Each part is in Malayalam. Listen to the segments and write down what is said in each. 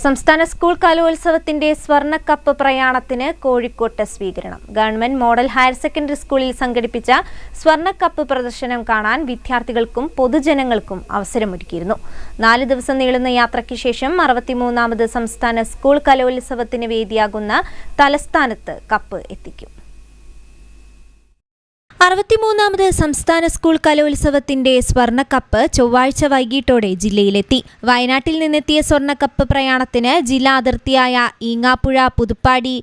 സംസ്ഥാന സ്കൂൾ കലോത്സവത്തിന്റെ സ്വർണ്ണക്കപ്പ് പ്രയാണത്തിന് കോഴിക്കോട്ട് സ്വീകരണം. ഗവൺമെന്റ് മോഡൽ ഹയർ സെക്കൻഡറി സ്കൂളിൽ സംഘടിപ്പിച്ച സ്വർണ്ണക്കപ്പ് പ്രദർശനം കാണാൻ വിദ്യാർത്ഥികൾക്കും പൊതുജനങ്ങൾക്കും അവസരമൊരുക്കിയിരുന്നു. 4 ദിവസം നീളുന്ന യാത്രയ്ക്ക് ശേഷം 63ാമത് സംസ്ഥാന സ്കൂൾ കലോത്സവത്തിന് വേദിയാകുന്ന തലസ്ഥാനത്ത് കപ്പ് എത്തിക്കും. 63ാമത് സംസ്ഥാന സ്കൂൾ കലോത്സവത്തിന്റെ സ്വർണ്ണക്കപ്പ് ചൊവ്വാഴ്ച വൈകിട്ടോടെ ജില്ലയിലെത്തി. വയനാട്ടിൽ നിന്നെത്തിയ സ്വർണ്ണക്കപ്പ് പ്രയാണത്തിന് ജില്ലാ അതിർത്തിയായ Eengappuzha Puthuppadi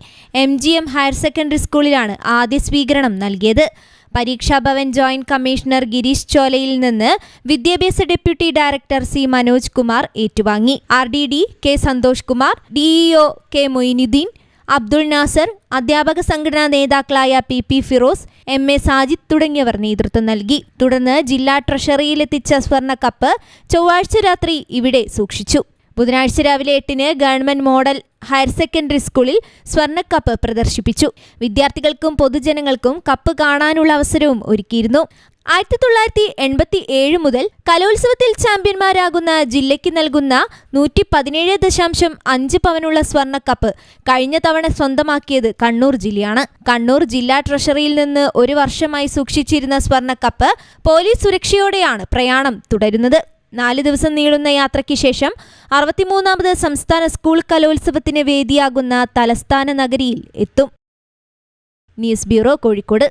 MGM higher secondary സ്കൂളിലാണ് ആദ്യ സ്വീകരണം നൽകിയത്. പരീക്ഷാഭവൻ ജോയിന്റ് കമ്മീഷണർ ഗിരീഷ് ചോലയിൽ നിന്ന് വിദ്യാഭ്യാസ deputy director C Manoj Kumar ഏറ്റുവാങ്ങി. RDD K Santhosh Kumar, DEO K Moinuddin, Abdul Nasar, അധ്യാപക സംഘടനാ നേതാക്കളായ PP ഫിറോസ്, MA സാജിദ് തുടങ്ങിയവർ നേതൃത്വം നൽകി. തുടർന്ന് ജില്ലാ ട്രഷറിയിലെത്തിച്ച സ്വർണ്ണക്കപ്പ് ചൊവ്വാഴ്ച രാത്രി ഇവിടെ സൂക്ഷിച്ചു. ബുധനാഴ്ച രാവിലെ 8-ന് ഗവൺമെന്റ് മോഡൽ ഹയർ സെക്കൻഡറി സ്കൂളിൽ സ്വർണ്ണക്കപ്പ് പ്രദർശിപ്പിച്ചു. വിദ്യാർത്ഥികൾക്കും പൊതുജനങ്ങൾക്കും കപ്പ് കാണാനുള്ള അവസരവും ഒരുക്കിയിരുന്നു. 1987 മുതൽ കലോത്സവത്തിൽ ചാമ്പ്യന്മാരാകുന്ന ജില്ലയ്ക്ക് നൽകുന്ന 117.5 പവനുള്ള സ്വർണ്ണക്കപ്പ് കഴിഞ്ഞ തവണ സ്വന്തമാക്കിയത് കണ്ണൂർ ജില്ലയാണ്. കണ്ണൂർ ജില്ലാ ട്രഷറിയിൽ നിന്ന് 1 വർഷമായി സൂക്ഷിച്ചിരുന്ന സ്വർണ്ണക്കപ്പ് പോലീസ് സുരക്ഷയോടെയാണ് പ്രയാണം തുടരുന്നത്. 4 ദിവസം നീളുന്ന യാത്രയ്ക്ക് ശേഷം 63ാമത് സംസ്ഥാന സ്കൂൾ കലോത്സവത്തിന് വേദിയാകുന്ന തലസ്ഥാന നഗരിയിൽ എത്തും. News bureau, Kozhikode.